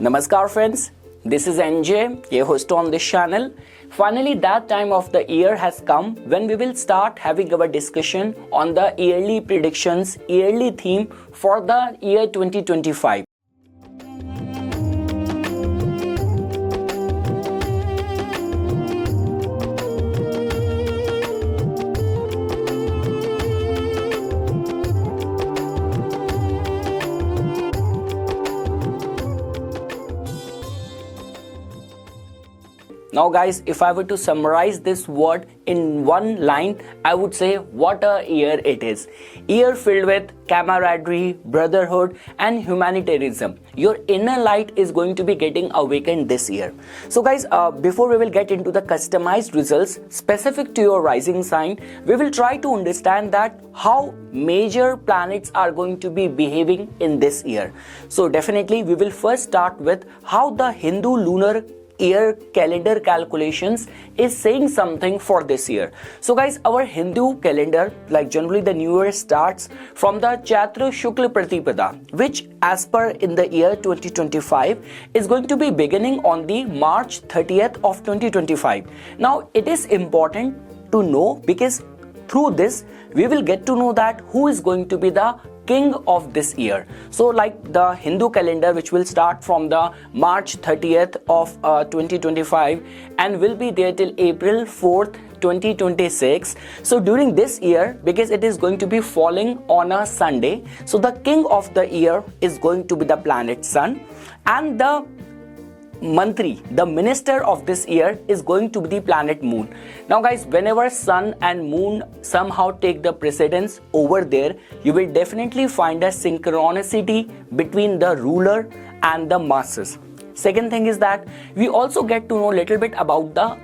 Namaskar friends, this is NJ, your host on this channel. Finally, that time of the year has come when we will start having our discussion on the yearly predictions, yearly theme for the year 2025. Now guys, if I were to summarize this word in one line, I would say what a year it is. Year filled with camaraderie, brotherhood and humanitarianism. Your inner light is going to be getting awakened this year. So guys, before we will get into the customized results specific to your rising sign, we will try to understand that how major planets are going to be behaving in this year. So definitely we will first start with how the Hindu lunar year calendar calculations is saying something for this year. So guys, our Hindu calendar, like generally the new year starts from the Chaitra Shukla Pratipada, which as per in the year 2025 is going to be beginning on the March 30th of 2025. Now it is important to know because through this we will get to know that who is going to be the king of this year. So like the Hindu calendar, which will start from the March 30th of 2025 and will be there till April 4th 2026. So during this year, because it is going to be falling on a Sunday, so the king of the year is going to be the planet Sun, and the Mantri, the minister of this year, is going to be the planet Moon. Now guys, whenever Sun and Moon somehow take the precedence over there, you will definitely find a synchronicity between the ruler and the masses. Second thing is that we also get to know a little bit about the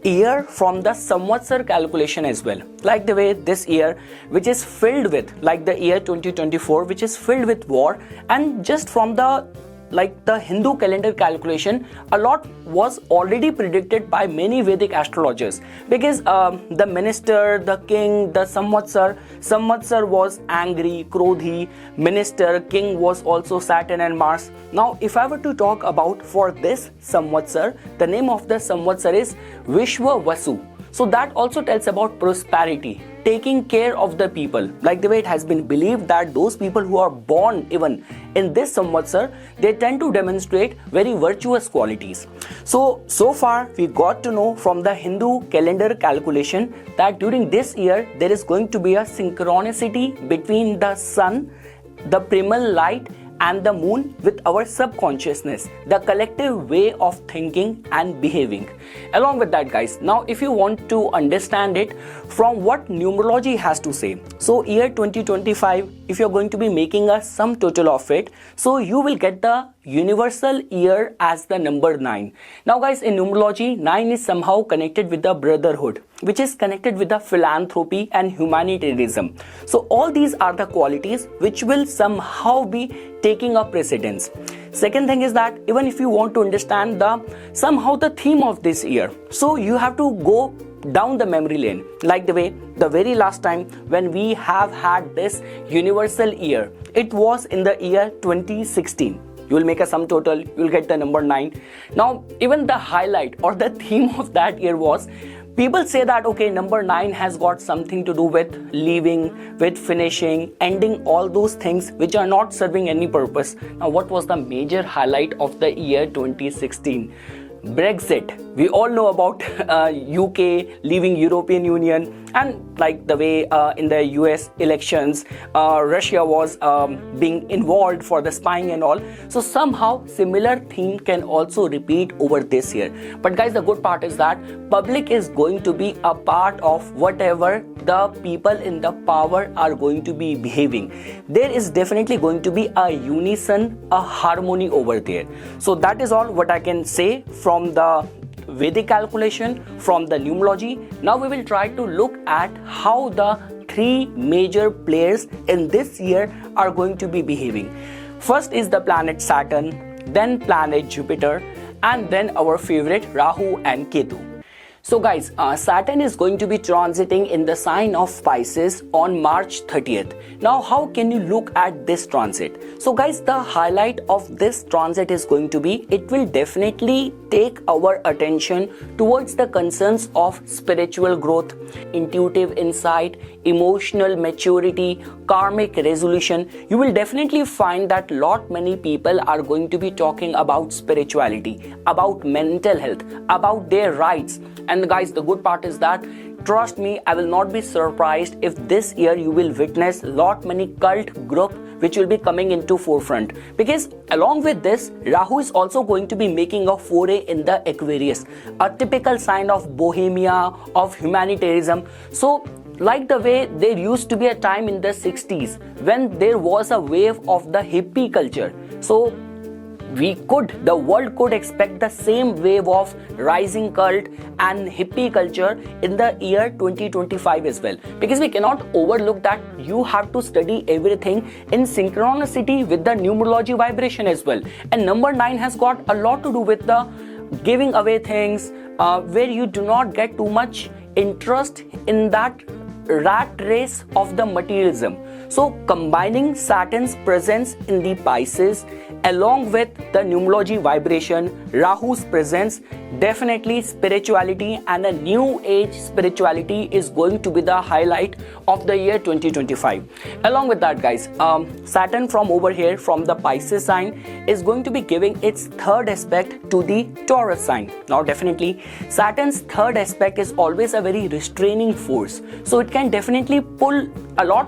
year from the Samvatsar calculation as well. Like the way this year, which is filled with, like the year 2024, which is filled with war, and just from the Hindu calendar calculation, a lot was already predicted by many Vedic astrologers, because the minister, the king, the Samvatsar was angry, Krodhi, minister, king was also Saturn and Mars. Now if I were to talk about for this Samvatsar, the name of the Samvatsar is Vishwa Vasu. So that also tells about prosperity, taking care of the people. Like the way it has been believed that those people who are born even in this Samvatsar, they tend to demonstrate very virtuous qualities. So far we got to know from the Hindu calendar calculation that during this year there is going to be a synchronicity between the sun, the primal light and the moon with our subconsciousness, the collective way of thinking and behaving. Along with that guys, now if you want to understand it from what numerology has to say, so year 2025, if you're going to be making a sum total of it, so you will get the universal year as the number 9. Now guys, in numerology, 9 is somehow connected with the brotherhood, which is connected with the philanthropy and humanitarianism. So all these are the qualities which will somehow be taking a precedence. Second thing is that even if you want to understand somehow the theme of this year, so you have to go down the memory lane, like the way the very last time when we have had this universal year, it was in the year 2016. You will make a sum total, you will get the number 9. Now even the highlight or the theme of that year was, people say that okay, number 9 has got something to do with leaving, with finishing, ending all those things which are not serving any purpose. Now what was the major highlight of the year 2016? Brexit. We all know about UK leaving European Union, and like the way in the US elections, Russia was being involved for the spying and all. So somehow similar theme can also repeat over this year. But guys, the good part is that public is going to be a part of whatever the people in the power are going to be behaving. There is definitely going to be a unison, a harmony over there. So that is all what I can say from the Vedic calculation, from the numerology. Now we will try to look at how the three major players in this year are going to be behaving. First is the planet Saturn, then planet Jupiter, and then our favorite Rahu and Ketu. So guys, Saturn is going to be transiting in the sign of Pisces on March 30th. Now how can you look at this transit? So guys, the highlight of this transit is going to be, it will definitely take our attention towards the concerns of spiritual growth, intuitive insight, emotional maturity, karmic resolution. You will definitely find that many people are going to be talking about spirituality, about mental health, about their rights. And guys, the good part is that, trust me, I will not be surprised if this year you will witness many cult group which will be coming into forefront, because along with this, Rahu is also going to be making a foray in the Aquarius, a typical sign of bohemia, of humanitarianism. So like the way there used to be a time in the 60s when there was a wave of the hippie culture, so the world could expect the same wave of rising cult and hippie culture in the year 2025 as well, because we cannot overlook that you have to study everything in synchronicity with the numerology vibration as well. And number 9 has got a lot to do with the giving away things, where you do not get too much interest in that rat race of the materialism. So combining Saturn's presence in the Pisces along with the numerology vibration, Rahu's presence, definitely spirituality and a new age spirituality is going to be the highlight of the year 2025. Along with that guys, Saturn from over here, from the Pisces sign, is going to be giving its third aspect to the Taurus sign. Now definitely Saturn's third aspect is always a very restraining force, so it can definitely pull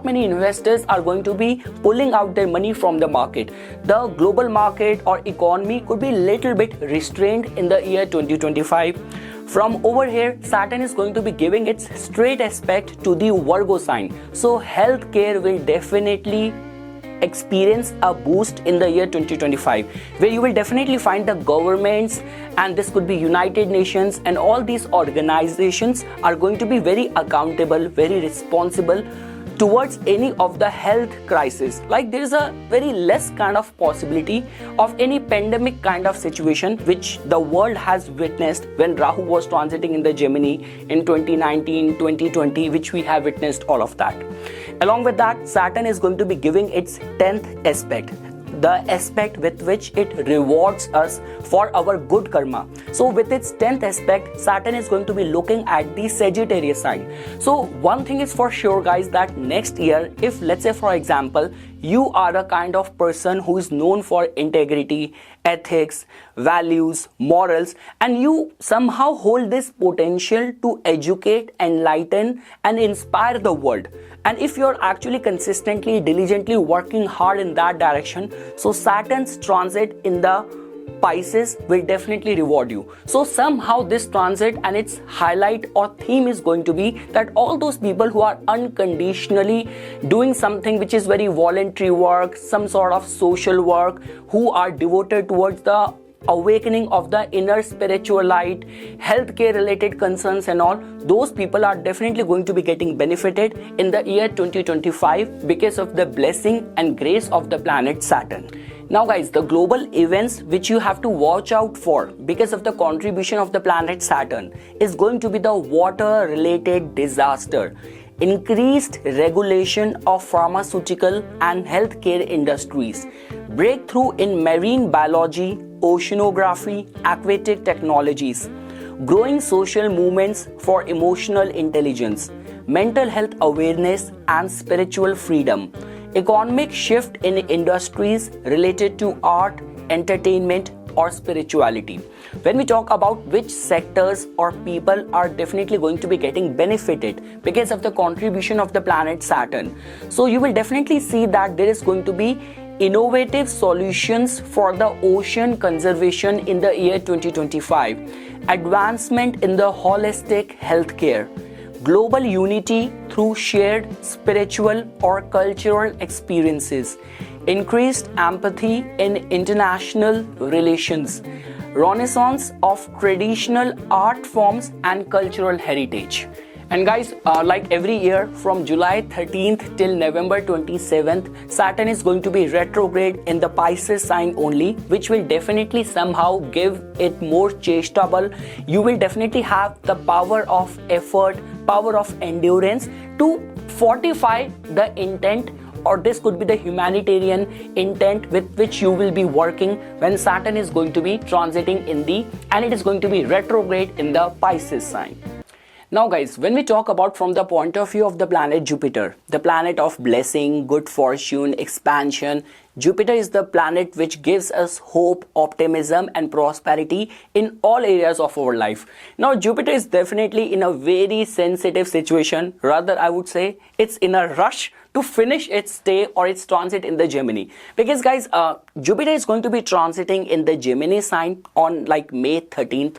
many investors are going to be pulling out their money from the market. The global market or economy could be little bit restrained in the year 2025. From over here, Saturn is going to be giving its straight aspect to the Virgo sign. So healthcare will definitely experience a boost in the year 2025, where you will definitely find the governments, and this could be United Nations, and all these organizations are going to be very accountable, very responsible towards any of the health crisis. Like there is a very less kind of possibility of any pandemic kind of situation which the world has witnessed when Rahu was transiting in the Gemini in 2019, 2020, which we have witnessed all of that. Along with that, Saturn is going to be giving its 10th aspect, the aspect with which it rewards us for our good karma. So with its 10th aspect, Saturn is going to be looking at the Sagittarius sign. So one thing is for sure guys, that next year, if let's say for example, you are a kind of person who is known for integrity, ethics, values, morals, and you somehow hold this potential to educate, enlighten and inspire the world, and if you're actually consistently, diligently working hard in that direction, so Saturn's transit in the Pisces will definitely reward you. So somehow this transit and its highlight or theme is going to be that all those people who are unconditionally doing something which is very voluntary work, some sort of social work, who are devoted towards the awakening of the inner spiritual light, healthcare related concerns and all, those people are definitely going to be getting benefited in the year 2025 because of the blessing and grace of the planet Saturn. Now guys, the global events which you have to watch out for because of the contribution of the planet Saturn is going to be the water related disaster, increased regulation of pharmaceutical and healthcare industries, breakthrough in marine biology, oceanography, aquatic technologies, growing social movements for emotional intelligence, mental health awareness and spiritual freedom, economic shift in industries related to art, entertainment or spirituality. When we talk about which sectors or people are definitely going to be getting benefited because of the contribution of the planet Saturn, so you will definitely see that there is going to be innovative solutions for the ocean conservation in the year 2025, advancement in the holistic healthcare, global unity through shared spiritual or cultural experiences, increased empathy in international relations, renaissance of traditional art forms and cultural heritage. And guys, like every year from July 13th till November 27th, Saturn is going to be retrograde in the Pisces sign only, which will definitely somehow give it more chastable. You will definitely have the power of effort, power of endurance to fortify the intent, or this could be the humanitarian intent with which you will be working when Saturn is going to be transiting in the, and it is going to be retrograde in the Pisces sign. Now guys, when we talk about from the point of view of the planet Jupiter, the planet of blessing, good fortune, expansion, Jupiter is the planet which gives us hope, optimism and prosperity in all areas of our life. Now Jupiter is definitely in a very sensitive situation, rather I would say it's in a rush to finish its stay or its transit in the Gemini. Because guys, Jupiter is going to be transiting in the Gemini sign on like May 13th.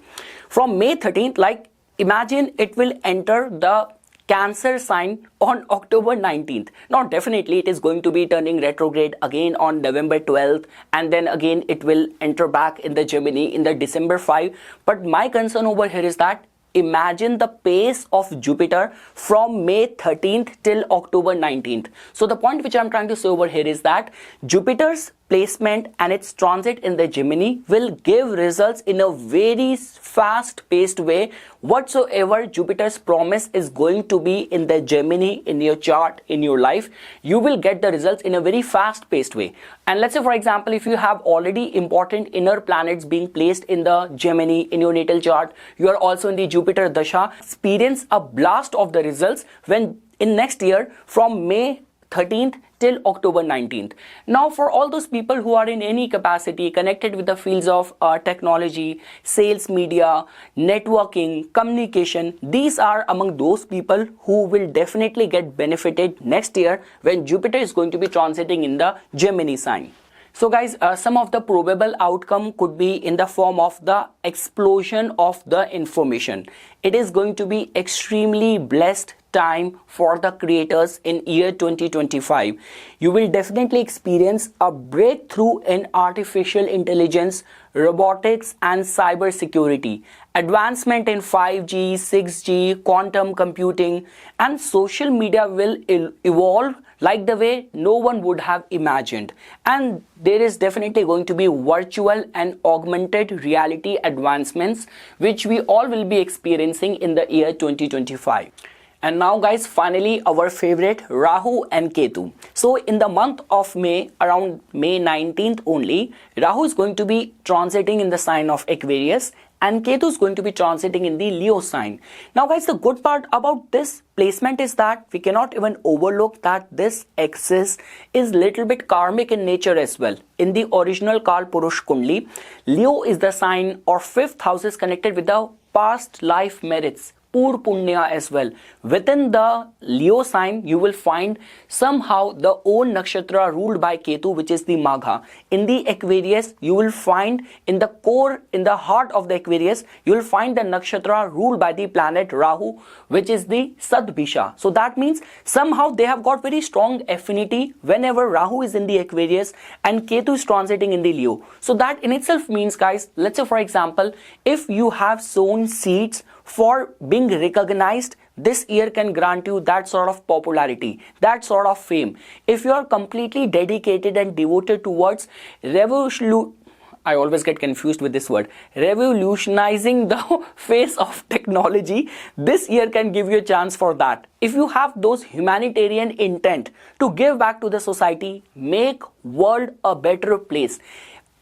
From May 13th, like imagine it will enter the Cancer sign on October 19th. Now definitely it is going to be turning retrograde again on November 12th, and then again it will enter back in the Gemini in the December 5. But my concern over here is that imagine the pace of Jupiter from May 13th till October 19th. So the point which I'm trying to say over here is that Jupiter's placement and its transit in the Gemini will give results in a very fast paced way. Whatsoever Jupiter's promise is going to be in the Gemini, in your chart, in your life, you will get the results in a very fast paced way. And let's say for example, if you have already important inner planets being placed in the Gemini in your natal chart, you are also in the Jupiter Dasha, experience a blast of the results when in next year from May 13th till October 19th. Now for all those people who are in any capacity connected with the fields of technology, sales, media, networking, communication, these are among those people who will definitely get benefited next year when Jupiter is going to be transiting in the Gemini sign. So guys, some of the probable outcome could be in the form of the explosion of the information. It is going to be extremely blessed time for the creators in year 2025. You will definitely experience a breakthrough in artificial intelligence, robotics and cyber security, advancement in 5G, 6G, quantum computing, and social media will evolve like the way no one would have imagined. And there is definitely going to be virtual and augmented reality advancements which we all will be experiencing in the year 2025. And now guys, finally our favorite Rahu and Ketu. So in the month of May, around May 19th only, Rahu is going to be transiting in the sign of Aquarius and Ketu is going to be transiting in the Leo sign. Now guys, the good part about this placement is that we cannot even overlook that this axis is little bit karmic in nature as well. In the original Kal Purush Kundli, Leo is the sign or fifth house is connected with the past life merits, Pur Punya as well. Within the Leo sign, you will find somehow the own nakshatra ruled by Ketu, which is the Magha. In the Aquarius, you will find in the core, in the heart of the Aquarius, you will find the nakshatra ruled by the planet Rahu, which is the Sadbhisha. So that means somehow they have got very strong affinity whenever Rahu is in the Aquarius and Ketu is transiting in the Leo. So that in itself means, guys, let's say for example, if you have sown seeds for being recognized, this year can grant you that sort of popularity, that sort of fame. If you are completely dedicated and devoted towards I always get confused with this word, revolutionizing the face of technology, this year can give you a chance for that. If you have those humanitarian intent to give back to the society, make world a better place.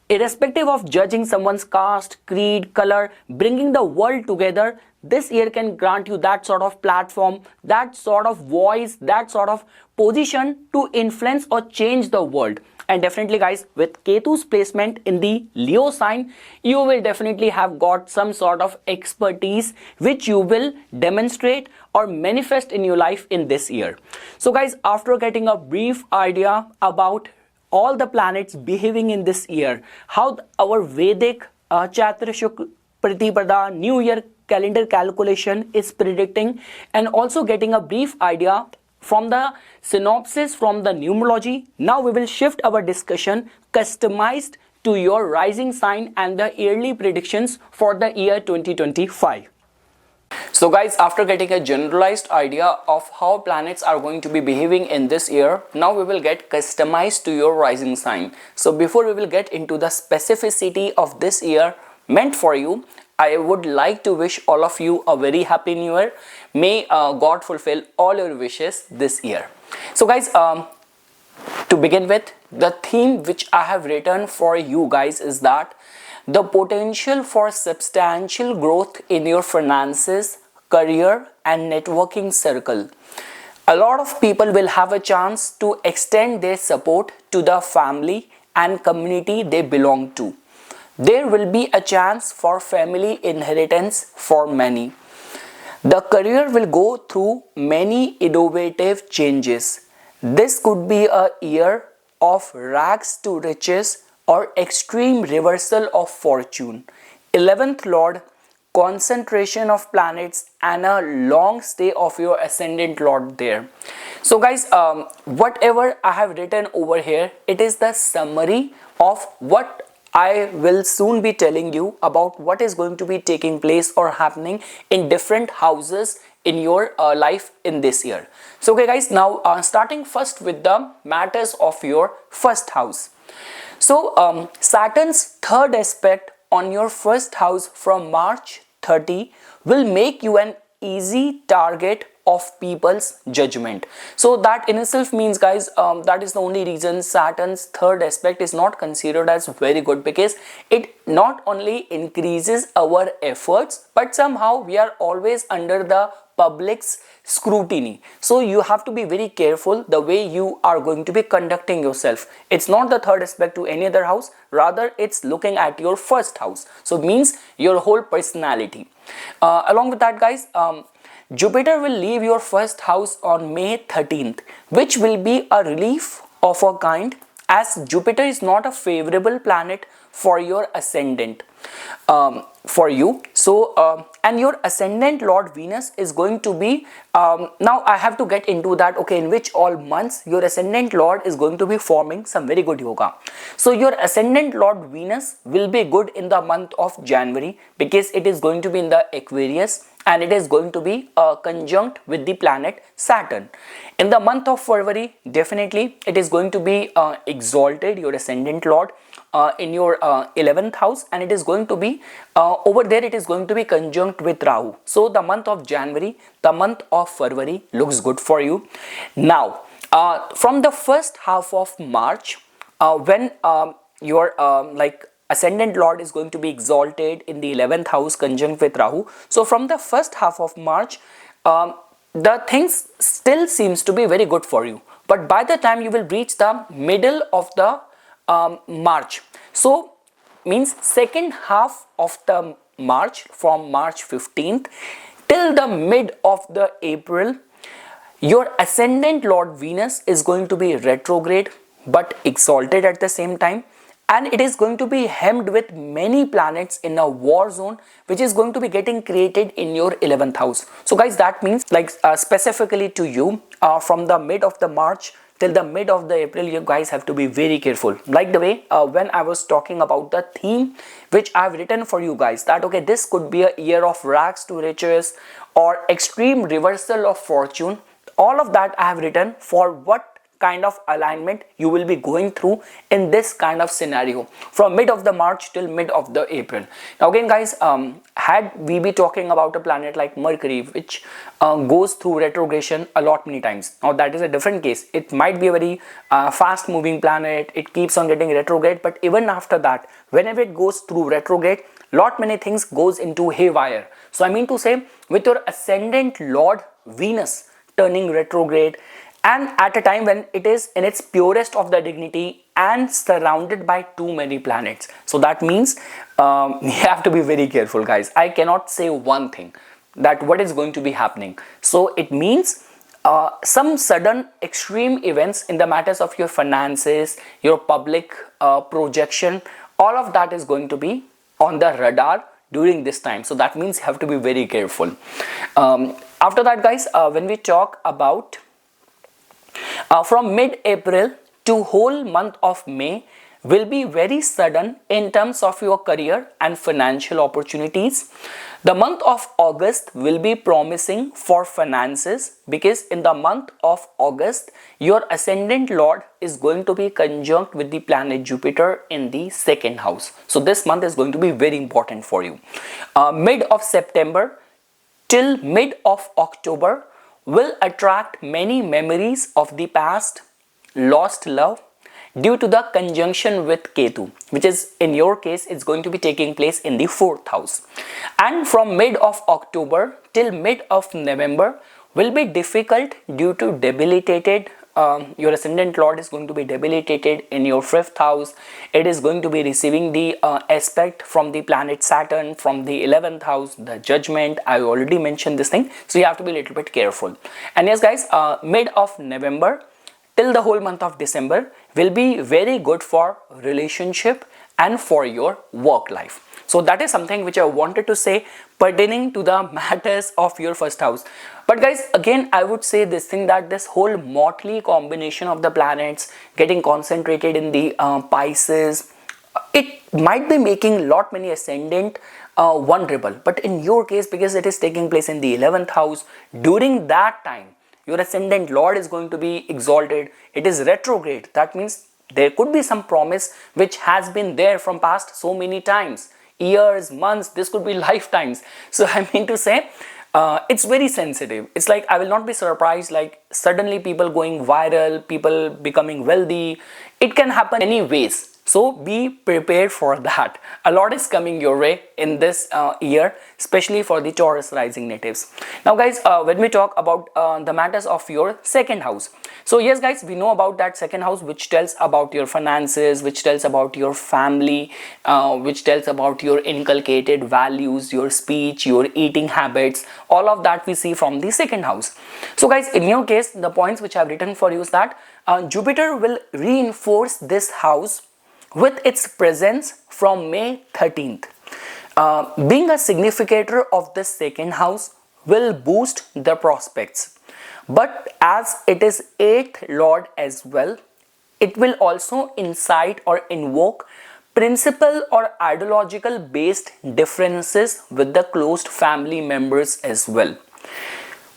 Irrespective of judging someone's caste, creed, color, bringing the world together, this year can grant you that sort of platform, that sort of voice, that sort of position to influence or change the world. And definitely guys, with Ketu's placement in the Leo sign, you will definitely have got some sort of expertise which you will demonstrate or manifest in your life in this year. So guys, after getting a brief idea about all the planets behaving in this year, how our Vedic Chaitra Shukla Pratipada New Year calendar calculation is predicting, and also getting a brief idea from the synopsis from the numerology, now we will shift our discussion customized to your rising sign and the yearly predictions for the year 2025. So guys, after getting a generalized idea of how planets are going to be behaving in this year, now we will get customized to your rising sign. So before we will get into the specificity of this year meant for you, I would like to wish all of you a very happy new year. May God fulfill all your wishes this year. So guys, to begin with, the theme which I have written for you guys is that the potential for substantial growth in your finances, career and networking circle. A lot of people will have a chance to extend their support to the family and community they belong to. There will be a chance for family inheritance for many. The career will go through many innovative changes. This could be a year of rags to riches or extreme reversal of fortune. 11th Lord, concentration of planets and a long stay of your ascendant Lord there. So guys, whatever I have written over here, it is the summary of what I will soon be telling you about what is going to be taking place or happening in different houses in your life in this year. So okay guys, now starting first with the matters of your first house. So Saturn's third aspect on your first house from March 30 will make you an easy target of people's judgment. So that in itself means guys, that is the only reason Saturn's third aspect is not considered as very good, because it not only increases our efforts but somehow we are always under the public's scrutiny. So you have to be very careful the way you are going to be conducting yourself. It's not the third aspect to any other house, rather it's looking at your first house. So it means your whole personality. Along with that guys, Jupiter will leave your first house on May 13th, which will be a relief of a kind, as Jupiter is not a favorable planet for your ascendant, for you. So and your ascendant Lord Venus is going to be, now I have to get into that, okay, in which all months your ascendant Lord is going to be forming some very good yoga. So your ascendant Lord Venus will be good in the month of January, because it is going to be in the Aquarius and it is going to be conjunct with the planet Saturn. In the month of February, definitely it is going to be exalted, your ascendant Lord, in your 11th house, and it is going to be over there, it is going to be conjunct with Rahu. So the month of January, the month of February looks good for you. Now from the first half of March, when your ascendant Lord is going to be exalted in the 11th house conjunct with Rahu. So from the first half of March, the things still seems to be very good for you. But by the time you will reach the middle of the March, so means second half of the March, from March 15th till the mid of the April, your ascendant Lord Venus is going to be retrograde but exalted at the same time, and it is going to be hemmed with many planets in a war zone which is going to be getting created in your 11th house. So guys, that means specifically to you, from the mid of the March till the mid of the April, you guys have to be very careful. Like the way when I was talking about the theme which I have written for you guys, that okay, this could be a year of rags to riches or extreme reversal of fortune. All of that I have written for what kind of alignment you will be going through in this kind of scenario from mid of the March till mid of the April. Now again guys, had we be talking about a planet like Mercury, which goes through retrogression a lot many times, now that is a different case. It might be a very fast moving planet, it keeps on getting retrograde, but even after that, whenever it goes through retrograde, lot many things goes into haywire. So I mean to say, with your ascendant Lord Venus turning retrograde, and at a time when it is in its purest of the dignity and surrounded by too many planets. So that means you have to be very careful guys. I cannot say one thing that what is going to be happening. So it means some sudden extreme events in the matters of your finances, your public projection, all of that is going to be on the radar during this time. So that means you have to be very careful. After that guys, when we talk about from mid-April to whole month of May, will be very sudden in terms of your career and financial opportunities. The month of August will be promising for finances because in the month of August, your ascendant lord is going to be conjunct with the planet Jupiter in the second house. So this month is going to be very important for you. Mid of September till mid of October will attract many memories of the past, lost love, due to the conjunction with Ketu, which is in your case it's going to be taking place in the 4th house. And from mid of October till mid of November will be difficult due to debilitated, your ascendant lord is going to be debilitated in your 5th house. It is going to be receiving the aspect from the planet Saturn from the 11th house, the judgment. I already mentioned this thing, so you have to be a little bit careful. And yes guys, mid of November till the whole month of December will be very good for relationship and for your work life. So that is something which I wanted to say pertaining to the matters of your first house. But guys, again I would say this thing, that this whole motley combination of the planets getting concentrated in the Pisces, it might be making lot many ascendant vulnerable. But in your case, because it is taking place in the 11th house, during that time your ascendant lord is going to be exalted. It is retrograde. That means there could be some promise which has been there from past so many times, years, months, this could be lifetimes. So I mean to say, it's very sensitive. It's like I will not be surprised like suddenly people going viral, people becoming wealthy. It can happen anyways. So be prepared for that. A lot is coming your way in this year, especially for the Taurus rising natives. Now guys, when we talk about the matters of your second house. So yes guys, we know about that second house which tells about your finances, which tells about your family, which tells about your inculcated values, your speech, your eating habits. All of that we see from the second house. So guys, in your case, the points which I have written for you is that Jupiter will reinforce this house with its presence from May 13th. Being a significator of the second house will boost the prospects. But as it is 8th lord as well, it will also incite or invoke principal or ideological based differences with the closed family members as well.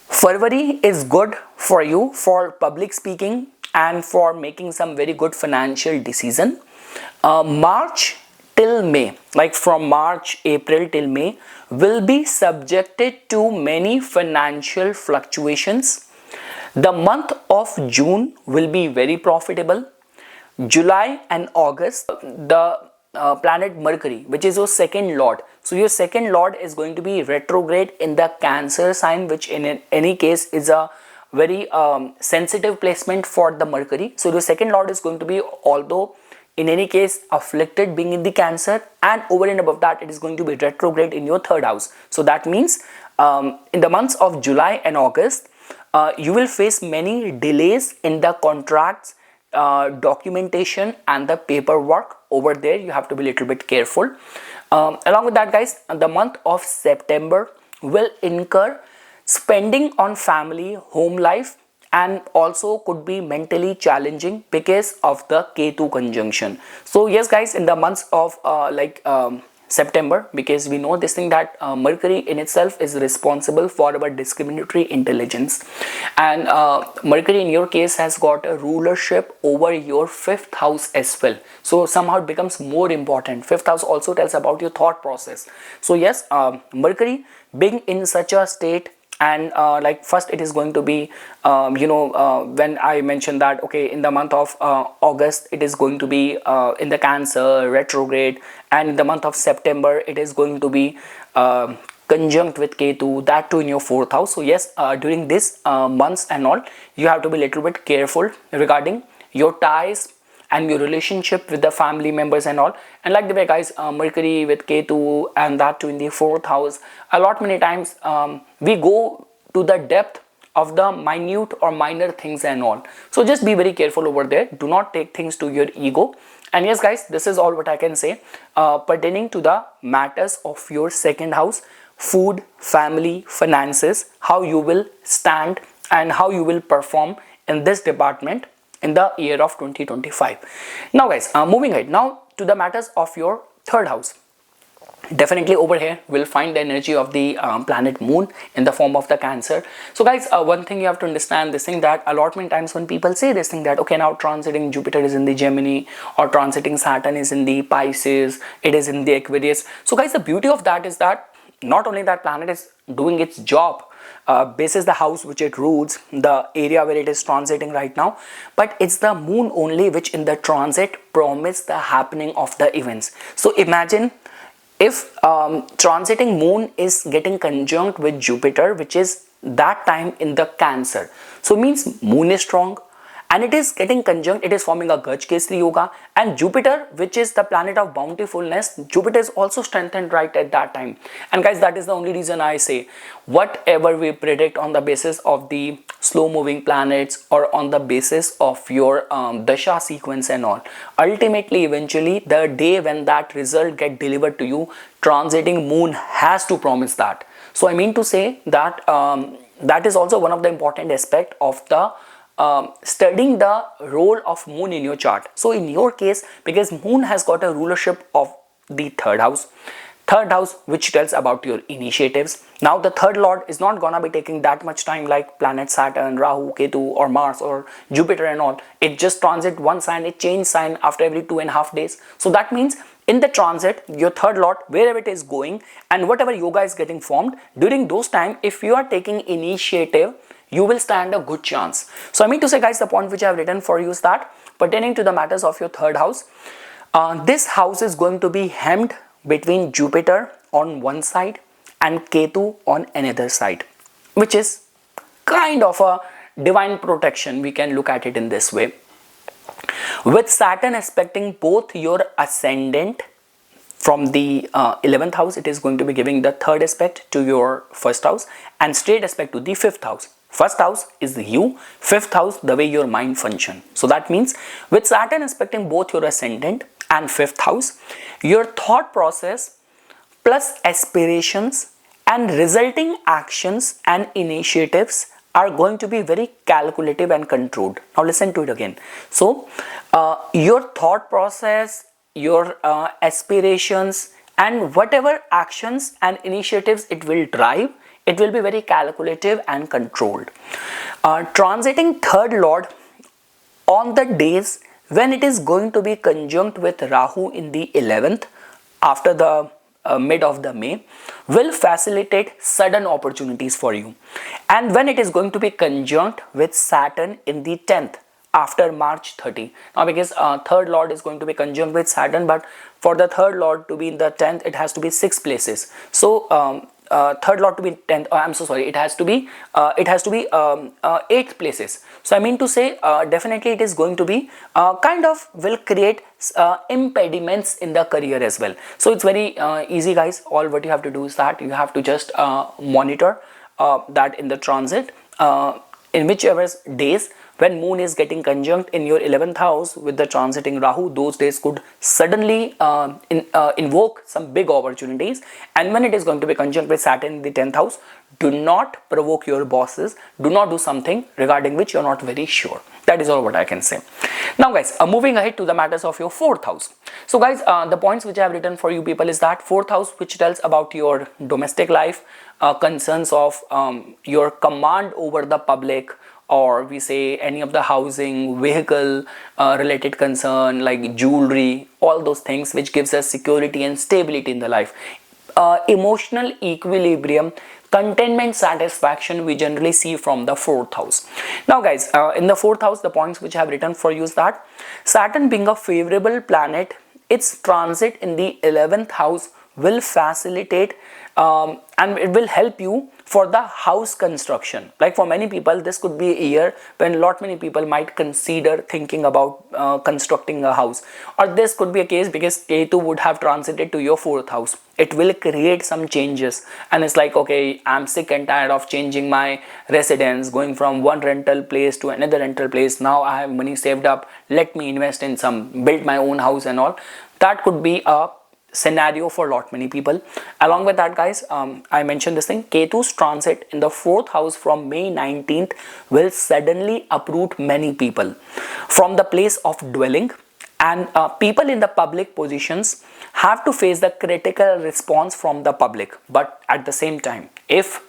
February is good for you for public speaking and for making some very good financial decision. March till May, like from March, April till May, will be subjected to many financial fluctuations. The month of June will be very profitable. July and August, the planet Mercury, which is your second lord. So your second lord is going to be retrograde in the Cancer sign, which in any case is a very sensitive placement for the Mercury. So your second lord is going to be, although in any case afflicted being in the Cancer, and over and above that it is going to be retrograde in your third house. So that means in the months of July and August, you will face many delays in the contracts, documentation and the paperwork. Over there you have to be a little bit careful. Along with that guys, the month of September will incur spending on family, home life, and also could be mentally challenging because of the Ketu conjunction. So yes guys, in the months of September, because we know this thing that Mercury in itself is responsible for our discriminatory intelligence, and Mercury in your case has got a rulership over your 5th house as well. So somehow it becomes more important. 5th house also tells about your thought process. So yes, Mercury being in such a state, and first it is going to be when I mentioned that okay, in the month of August it is going to be in the Cancer retrograde, and in the month of September it is going to be conjunct with Ketu, that too in your 4th house. So yes, during this months and all, you have to be a little bit careful regarding your ties and your relationship with the family members and all. And like the way guys, Mercury with Ketu and that too in the 4th house, a lot many times we go to the depth of the minute or minor things and all. So just be very careful over there. Do not take things to your ego. And yes guys, this is all what I can say pertaining to the matters of your second house: food, family, finances, how you will stand and how you will perform in this department in the year of 2025. Now guys, moving ahead now to the matters of your third house. Definitely over here we'll find the energy of the planet moon in the form of the Cancer. So guys, one thing you have to understand this thing, that a lot many times when people say this thing that okay, now transiting Jupiter is in the Gemini or transiting Saturn is in the Pisces, it is in the Aquarius. So guys, the beauty of that is that not only that planet is doing its job basis the house which it rules, the area where it is transiting right now, but it's the moon only which in the transit promise the happening of the events. So imagine if transiting moon is getting conjunct with Jupiter, which is that time in the Cancer, so means moon is strong and it is getting conjunct, it is forming a Gaj Kesri Yoga, and Jupiter, which is the planet of bountifulness, Jupiter is also strengthened right at that time. And guys, that is the only reason I say whatever we predict on the basis of the slow moving planets or on the basis of your dasha sequence and all, ultimately eventually the day when that result get delivered to you, transiting moon has to promise that. So I mean to say that that is also one of the important aspect of the studying the role of moon in your chart. So in your case, because moon has got a rulership of the third house which tells about your initiatives. Now the third lord is not gonna be taking that much time like planet Saturn, Rahu, Ketu or Mars or Jupiter and all. It just transit one sign, it changes sign after every 2.5 days. So that means in the transit, your third lord, wherever it is going and whatever yoga is getting formed, during those time, if you are taking initiative, you will stand a good chance. So I mean to say guys, the point which I have written for you is that pertaining to the matters of your third house, this house is going to be hemmed between Jupiter on one side and Ketu on another side, which is kind of a divine protection. We can look at it in this way. With Saturn aspecting both your ascendant from the 11th house, it is going to be giving the third aspect to your first house and straight aspect to the fifth house. First house is you, fifth house the way your mind function. So that means with Saturn aspecting both your ascendant and fifth house, your thought process plus aspirations and resulting actions and initiatives are going to be very calculative and controlled. Now listen to it again. So your thought process, your aspirations and whatever actions and initiatives it will drive, it will be very calculative and controlled. Transiting third lord on the days when it is going to be conjunct with Rahu in the 11th after the mid of the May will facilitate sudden opportunities for you. And when it is going to be conjunct with Saturn in the 10th after March 30. Now because third lord is going to be conjunct with Saturn, but for the third lord to be in the 10th, it has to be 6 places. So third lord to be 10th, I'm so sorry, it has to be 8th places. So I mean to say definitely it is going to be kind of will create impediments in the career as well. So it's very easy guys. All what you have to do is that you have to just monitor that in the transit in whichever days when moon is getting conjunct in your 11th house with the transiting Rahu, those days could suddenly invoke some big opportunities. And when it is going to be conjunct with Saturn in the 10th house, do not provoke your bosses, do not do something regarding which you are not very sure. That is all what I can say. Now guys, moving ahead to the matters of your fourth house. So guys, the points which I have written for you people is that fourth house which tells about your domestic life, concerns of your command over the public, or we say any of the housing, vehicle related concern like jewelry, all those things which gives us security and stability in the life. Emotional equilibrium, contentment, satisfaction we generally see from the fourth house. Now guys, in the fourth house, the points which I have written for you is that Saturn being a favorable planet, its transit in the 11th house will facilitate and it will help you for the house construction. Like for many people, this could be a year when many people might consider thinking about constructing a house. Or this could be a case because Ketu would have transited to your fourth house. It will create some changes and it's like, okay, I'm sick and tired of changing my residence, going from one rental place to another rental place. Now I have money saved up, let me invest in some, build my own house and all. That could be a scenario for lot many people. Along with that, guys, I mentioned this thing, Ketu's transit in the 4th house from May 19th will suddenly uproot many people from the place of dwelling, and people in the public positions have to face the critical response from the public. But at the same time, if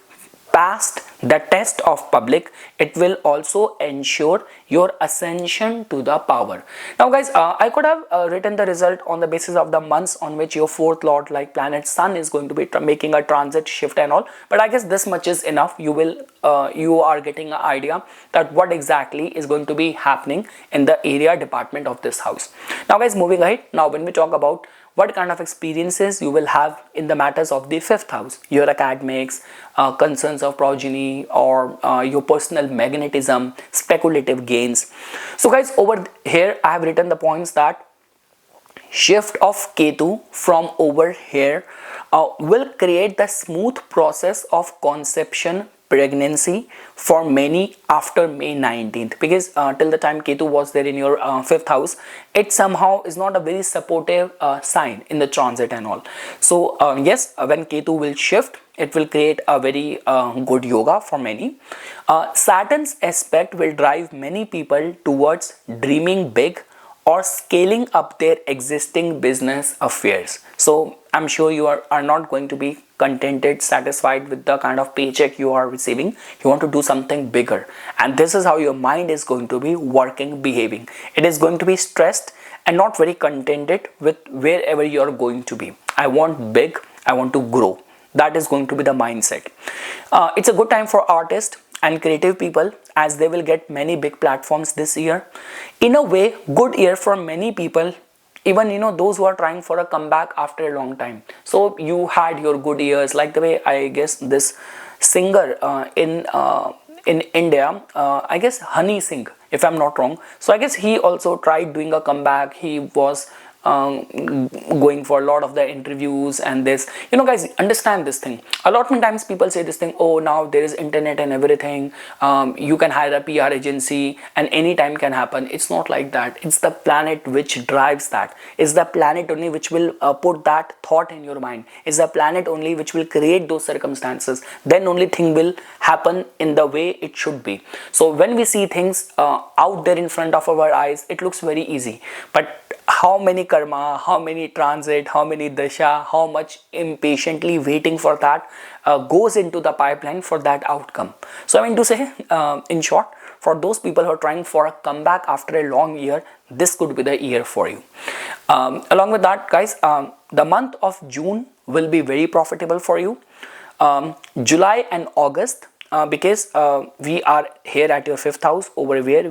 passed the test of public, it will also ensure your ascension to the power. Now guys, I could have written the result on the basis of the months on which your 4th lord like planet sun is going to be making a transit shift and all, but I guess this much is enough. You are getting an idea that what exactly is going to be happening in the area department of this house. Now guys, moving ahead, now when we talk about what kind of experiences you will have in the matters of the 5th house, your academics, concerns of progeny, or your personal magnetism, speculative gains. So guys, over here I have written the points that shift of Ketu from over here will create the smooth process of conception, pregnancy for many after May 19th, because till the time Ketu was there in your 5th house, it somehow is not a very supportive sign in the transit and all. So yes, when Ketu will shift, it will create a very good yoga for many. Saturn's aspect will drive many people towards dreaming big or scaling up their existing business affairs. So I'm sure you are not going to be contented, satisfied with the kind of paycheck you are receiving. You want to do something bigger, and this is how your mind is going to be working, behaving. It is going to be stressed and not very contented with wherever you are going to be. I want big, I want to grow. That is going to be the mindset. It's a good time for artists and creative people, as they will get many big platforms this year. In a way, good year for many people, even those who are trying for a comeback after a long time. So you had your good years, like the way I guess this singer in India, I guess Honey Singh, if I'm not wrong. So I guess he also tried doing a comeback. He was going for a lot of the interviews and this, guys, understand this thing. A lot of times people say this thing, oh, now there is internet and everything, you can hire a PR agency and anytime can happen. It's not like that. It's the planet which drives that. It's the planet only which will put that thought in your mind. It's the planet only which will create those circumstances. Then only thing will happen in the way it should be. So when we see things out there in front of our eyes, it looks very easy, but how many karma, how many transit, how many dasha, how much impatiently waiting for that goes into the pipeline for that outcome. So I mean to say, in short, for those people who are trying for a comeback after a long year, this could be the year for you. Along with that, guys, the month of June will be very profitable for you. July and August, because we are here at your 5th house, over where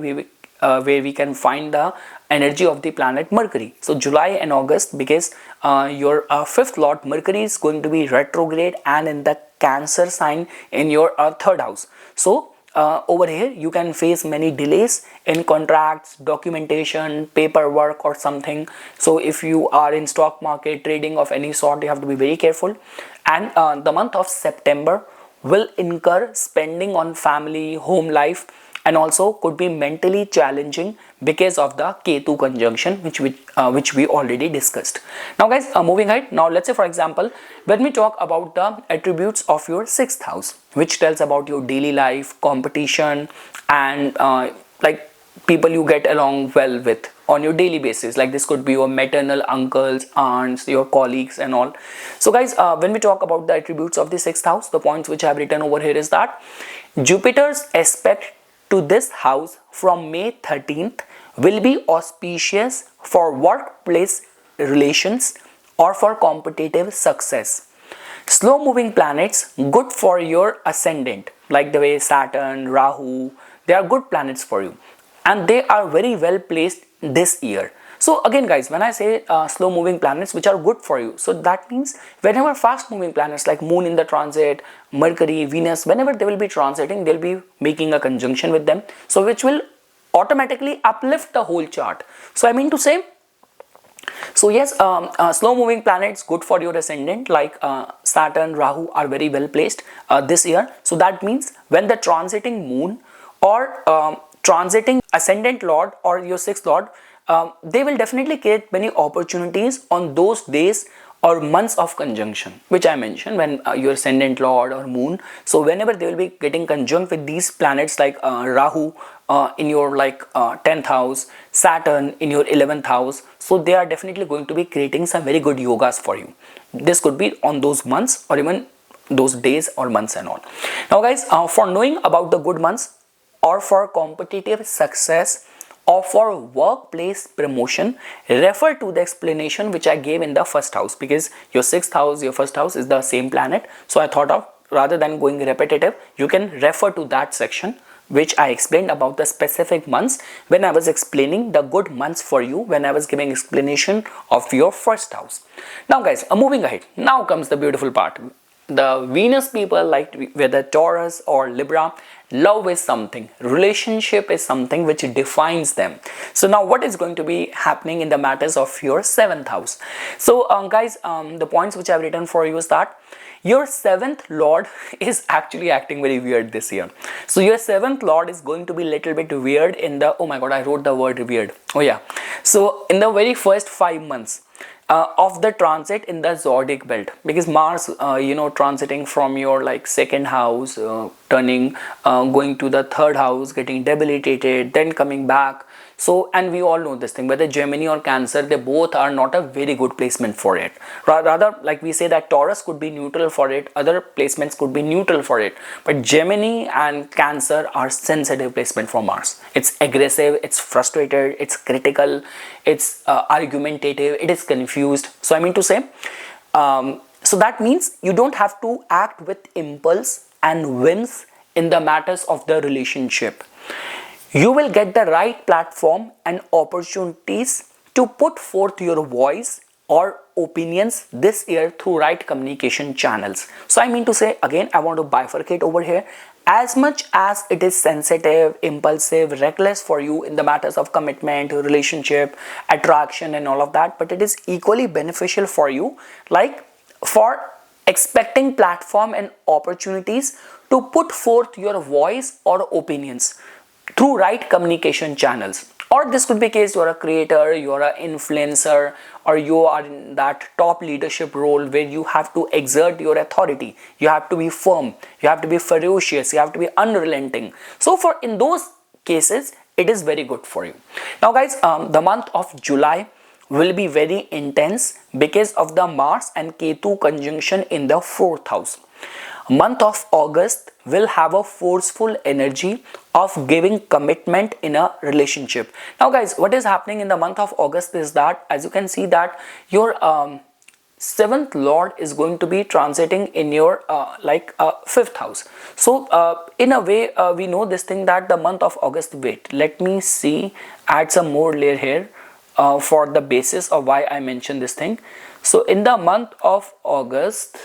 we can find the energy of the planet Mercury. So July and August, because your 5th lord Mercury is going to be retrograde and in the Cancer sign in your 3rd house. So over here you can face many delays in contracts, documentation, paperwork or something. So if you are in stock market, trading of any sort, you have to be very careful. And the month of September will incur spending on family, home life, and also could be mentally challenging because of the Ketu conjunction which we already discussed. Now guys, moving ahead, now let's say for example, when we talk about the attributes of your 6th house, which tells about your daily life, competition, and like people you get along well with on your daily basis. Like this could be your maternal uncles, aunts, your colleagues and all. So guys, when we talk about the attributes of the 6th house, the points which I have written over here is that Jupiter's aspect to this house from May 13th will be auspicious for workplace relations or for competitive success. Slow moving planets good for your ascendant, like the way Saturn, Rahu, they are good planets for you and they are very well placed this year. So again guys, when I say slow moving planets which are good for you, so that means whenever fast moving planets like Moon in the transit, Mercury, Venus, whenever they will be transiting, they'll be making a conjunction with them, so which will automatically uplift the whole chart. So I mean to say, so yes, slow moving planets good for your ascendant like Saturn, Rahu are very well placed this year. So that means when the transiting Moon or transiting ascendant lord or your 6th lord, they will definitely create many opportunities on those days or months of conjunction, which I mentioned, when your ascendant lord or moon, so whenever they will be getting conjunct with these planets like Rahu in your 10th house, Saturn in your 11th house, so they are definitely going to be creating some very good yogas for you. This could be on those months or even those days or months and all. Now guys, for knowing about the good months or for competitive success or for workplace promotion, refer to the explanation which I gave in the first house, because your 6th house, your first house is the same planet. So I thought of, rather than going repetitive, you can refer to that section which I explained about the specific months when I was explaining the good months for you, when I was giving explanation of your first house. Now guys, moving ahead, now comes the beautiful part. The Venus people, like whether Taurus or Libra, love is something, relationship is something which defines them. So now what is going to be happening in the matters of your 7th house? So guys, the points which I have written for you is that your 7th lord is actually acting very weird this year. So your 7th lord is going to be little bit weird in the, oh my god, I wrote the word weird, oh yeah. So in the very first 5 months of the transit in the zodiac belt, because Mars transiting from your 2nd house, turning going to the 3rd house, getting debilitated, then coming back. So, and we all know this thing, whether Gemini or Cancer, they both are not a very good placement for it. Rather, like we say that Taurus could be neutral for it, other placements could be neutral for it, but Gemini and Cancer are sensitive placement for Mars. It's aggressive, it's frustrated, it's critical, it's argumentative, it is confused. So I mean to say, so that means you don't have to act with impulse and whims in the matters of the relationship. You will get the right platform and opportunities to put forth your voice or opinions this year through right communication channels. So I mean to say, again, I want to bifurcate over here. As much as it is sensitive, impulsive, reckless for you in the matters of commitment, relationship, attraction and all of that, but it is equally beneficial for you, like for expecting platform and opportunities to put forth your voice or opinions through right communication channels. Or this could be case you're a creator, you're an influencer, or you are in that top leadership role where you have to exert your authority. You have to be firm, you have to be ferocious, you have to be unrelenting. So for in those cases, it is very good for you. Now guys, the month of July will be very intense because of the Mars and Ketu conjunction in the 4th house. Month of August will have a forceful energy of giving commitment in a relationship. Now guys, what is happening in the month of August is that, as you can see, that your 7th lord is going to be transiting in your 5th house. So in a way, we know this thing that the month of August, wait, let me see, add some more layer here for the basis of why I mentioned this thing. So in the month of August,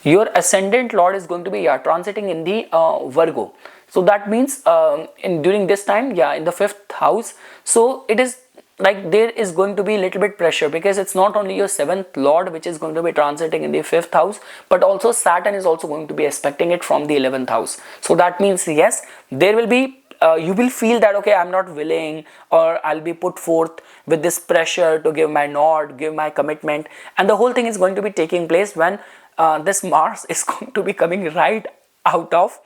your ascendant lord is going to be transiting in the Virgo. So that means during this time, in the 5th house, so it is like there is going to be a little bit pressure, because it's not only your 7th lord which is going to be transiting in the 5th house, but also Saturn is also going to be aspecting it from the 11th house. So that means, yes, there will be you will feel that, okay, I'm not willing, or I'll be put forth with this pressure to give my nod, give my commitment, and the whole thing is going to be taking place when this Mars is going to be coming right out of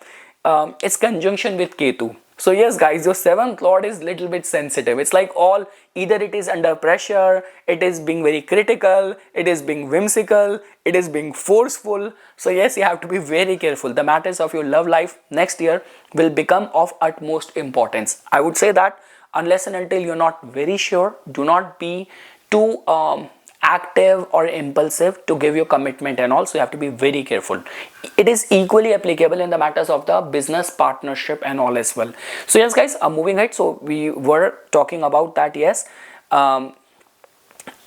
its conjunction with Ketu. So yes guys, your 7th lord is little bit sensitive. It's like all, either it is under pressure, it is being very critical, it is being whimsical, it is being forceful. So yes, you have to be very careful. The matters of your love life next year will become of utmost importance. I would say that unless and until you're not very sure, do not be too active or impulsive to give your commitment, and also you have to be very careful. It is equally applicable in the matters of the business partnership and all as well. So yes guys, moving ahead, so we were talking about that, yes, month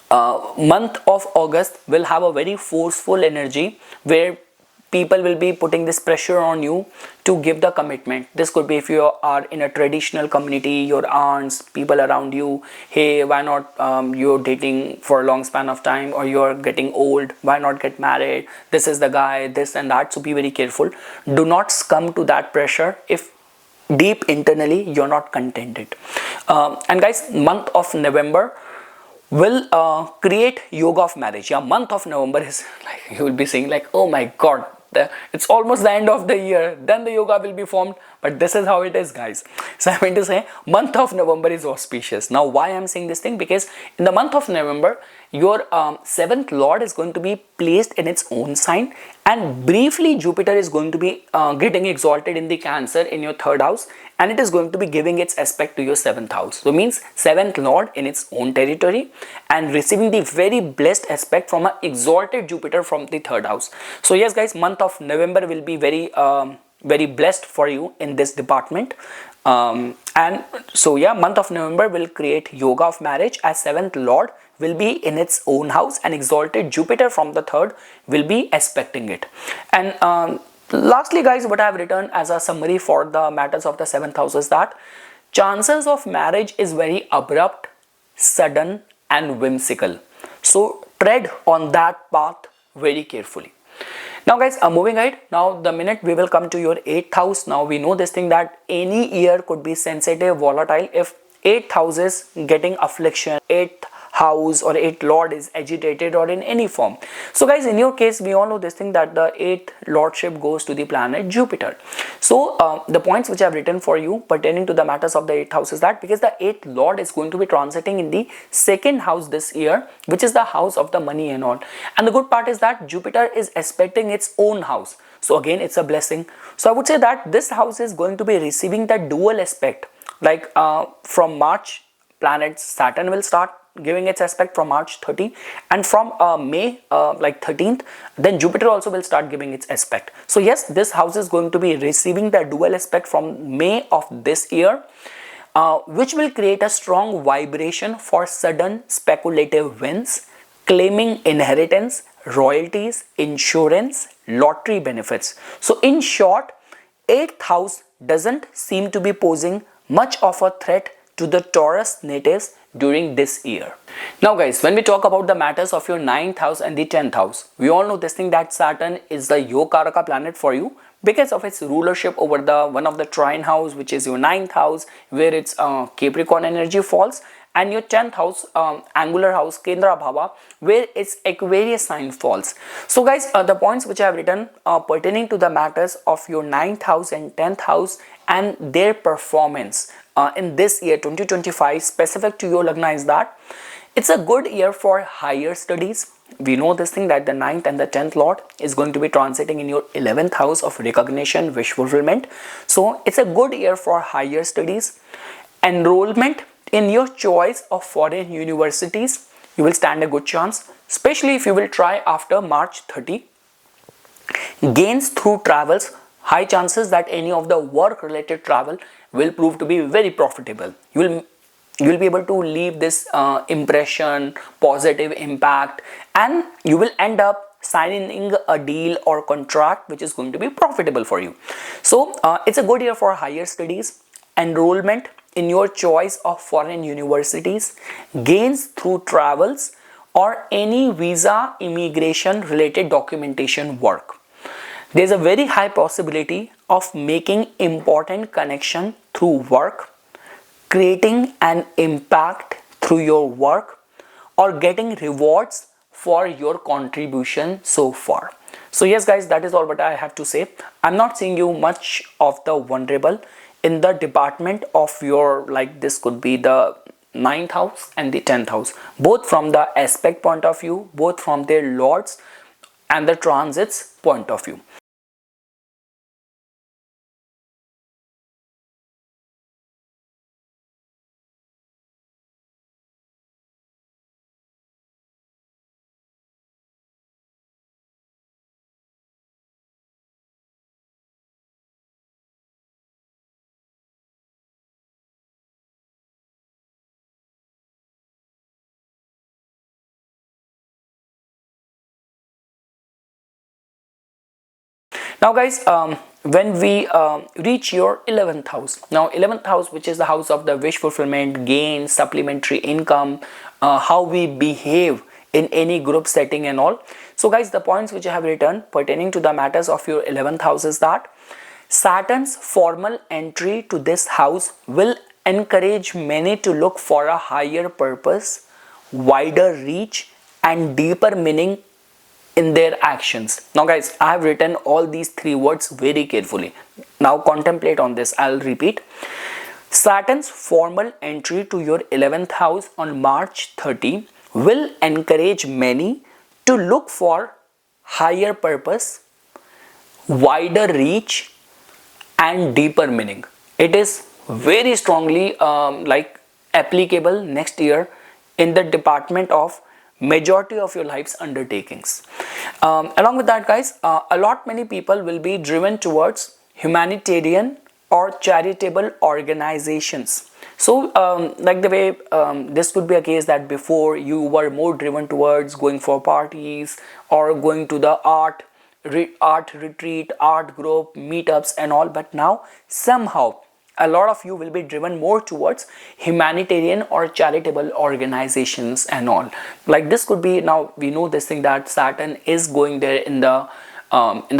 of August will have a very forceful energy where people will be putting this pressure on you to give the commitment. This could be if you are in a traditional community, your aunts, people around you, hey, why not you're dating for a long span of time, or you're getting old, why not get married, this is the guy, this and that. So be very careful. Do not succumb to that pressure if deep internally you're not contented. And guys, month of November will create yoga of marriage. Yeah, month of November is like, you will be saying like, oh my god, it's almost the end of the year, then the yoga will be formed. But this is how it is, guys. So I mean to say, month of November is auspicious. Now why I'm saying this thing, because in the month of November your seventh lord is going to be placed in its own sign, and briefly Jupiter is going to be getting exalted in the Cancer in your third house, and it is going to be giving its aspect to your seventh house. So means seventh lord in its own territory and receiving the very blessed aspect from an exalted Jupiter from the third house. So yes guys, month of November will be very blessed for you in this department. And so yeah, month of November will create yoga of marriage, as seventh lord will be in its own house and exalted Jupiter from the third will be aspecting it. And lastly guys, what I have written as a summary for the matters of the seventh house is that chances of marriage is very abrupt, sudden and whimsical. So tread on that path very carefully. Now guys, moving ahead, now the minute we will come to your 8th house. Now we know this thing that any year could be sensitive, volatile if 8th house is getting affliction, 8th house or 8th lord is agitated or in any form. So guys, in your case, we all know this thing that the 8th lordship goes to the planet Jupiter. So the points which I have written for you pertaining to the matters of the 8th house is that because the 8th lord is going to be transiting in the second house this year, which is the house of the money and all. And the good part is that Jupiter is aspecting its own house. So again, it's a blessing. So I would say that this house is going to be receiving the dual aspect. Like from March, planet Saturn will start giving its aspect from March 30, and from May like 13th, then Jupiter also will start giving its aspect. So yes, this house is going to be receiving the dual aspect from May of this year, which will create a strong vibration for sudden speculative wins, claiming inheritance, royalties, insurance, lottery benefits. So in short, 8th house doesn't seem to be posing much of a threat to the Taurus natives during this year. Now guys, when we talk about the matters of your 9th house and the 10th house, we all know this thing that Saturn is the Yogaraka planet for you because of its rulership over the one of the trine house, which is your 9th house, where its Capricorn energy falls, and your 10th house, angular house, Kendra Bhava, where its Aquarius sign falls. So guys, the points which I have written pertaining to the matters of your 9th house and 10th house and their performance in this year 2025 specific to your Lagna is that it's a good year for higher studies. We know this thing that the 9th and the 10th lord is going to be transiting in your 11th house of recognition, wish fulfillment. So it's a good year for higher studies. Enrollment in your choice of foreign universities, you will stand a good chance, especially if you will try after March 30. Gains through travels, high chances that any of the work related travel will prove to be very profitable. You will be able to leave this impression, positive impact, and you will end up signing a deal or contract which is going to be profitable for you. So it's a good year for higher studies, enrollment in your choice of foreign universities, gains through travels, or any visa immigration related documentation work. There's a very high possibility of making important connection through work, creating an impact through your work, or getting rewards for your contribution so far. So yes guys, that is all what I have to say. I'm not seeing you much of the vulnerable in the department of your, like this could be the 9th house and the 10th house, both from the aspect point of view, both from their lords and the transits point of view. Now guys, when we reach your 11th house, now 11th house, which is the house of the wish fulfillment, gain, supplementary income, how we behave in any group setting and all. So guys, the points which I have written pertaining to the matters of your 11th house is that Saturn's formal entry to this house will encourage many to look for a higher purpose, wider reach and deeper meaning in their actions. Now guys, I have written all these three words very carefully. Now contemplate on this. I'll repeat. Saturn's formal entry to your 11th house on March 30 will encourage many to look for higher purpose, wider reach and deeper meaning. It is very strongly applicable next year in the department of majority of your life's undertakings. Along with that guys, many people will be driven towards humanitarian or charitable organizations. So like the way this could be a case that before you were more driven towards going for parties or going to the art retreat, art group, meetups and all, but now somehow a lot of you will be driven more towards humanitarian or charitable organizations and all. Like this could be, now we know this thing that Saturn is going there in the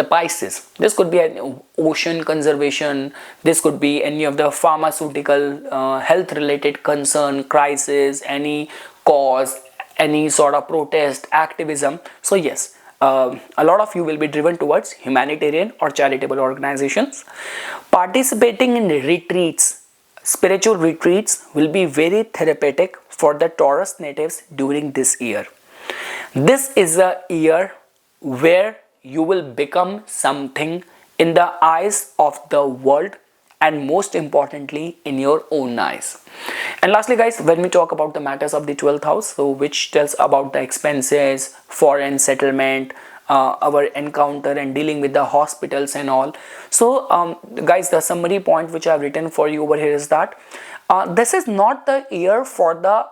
Pisces. This could be an ocean conservation. This could be any of the pharmaceutical, health related concern, crisis, any cause, any sort of protest, activism. So yes, a lot of you will be driven towards humanitarian or charitable organizations. Participating in retreats, spiritual retreats will be very therapeutic for the Taurus natives during this year. This is a year where you will become something in the eyes of the world and most importantly in your own eyes. And lastly guys, when we talk about the matters of the 12th house, so which tells about the expenses, foreign settlement, our encounter and dealing with the hospitals and all. So guys, the summary point which I have written for you over here is that this is not the year for the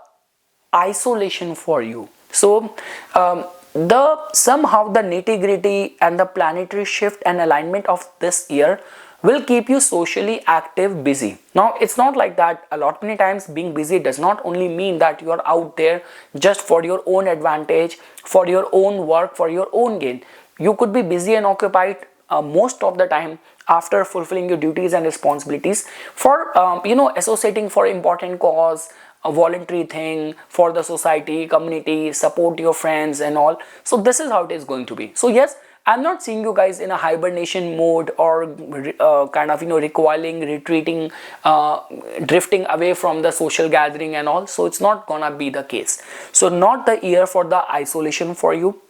isolation for you. So somehow the nitty-gritty and the planetary shift and alignment of this year will keep you socially active, busy. Now it's not like that. Many times being busy does not only mean that you are out there just for your own advantage, for your own work, for your own gain. You could be busy and occupied most of the time after fulfilling your duties and responsibilities for associating for important cause, a voluntary thing for the society, community, support your friends and all. So this is how it is going to be. So yes, I'm not seeing you guys in a hibernation mode or recoiling, retreating, drifting away from the social gathering and all. So it's not gonna be the case. So not the year for the isolation for you.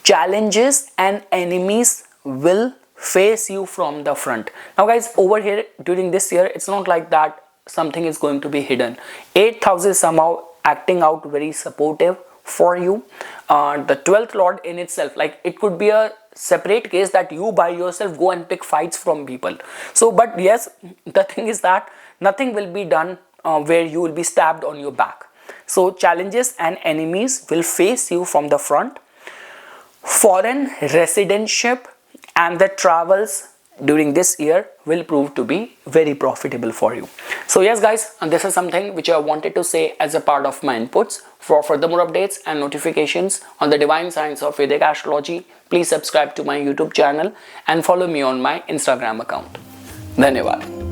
Challenges and enemies will face you from the front. Now guys, over here during this year, it's not like that something is going to be hidden. 8th house is somehow acting out very supportive for you. The 12th lord in itself, like it could be a separate case that you by yourself go and pick fights from people. So but yes, the thing is that nothing will be done where you will be stabbed on your back. So challenges and enemies will face you from the front. Foreign residentship and the travels during this year will prove to be very profitable for you. So yes guys, and this is something which I wanted to say as a part of my inputs. For furthermore updates and notifications on the divine science of Vedic astrology, please subscribe to my YouTube channel and follow me on my Instagram account. Dhanyavad.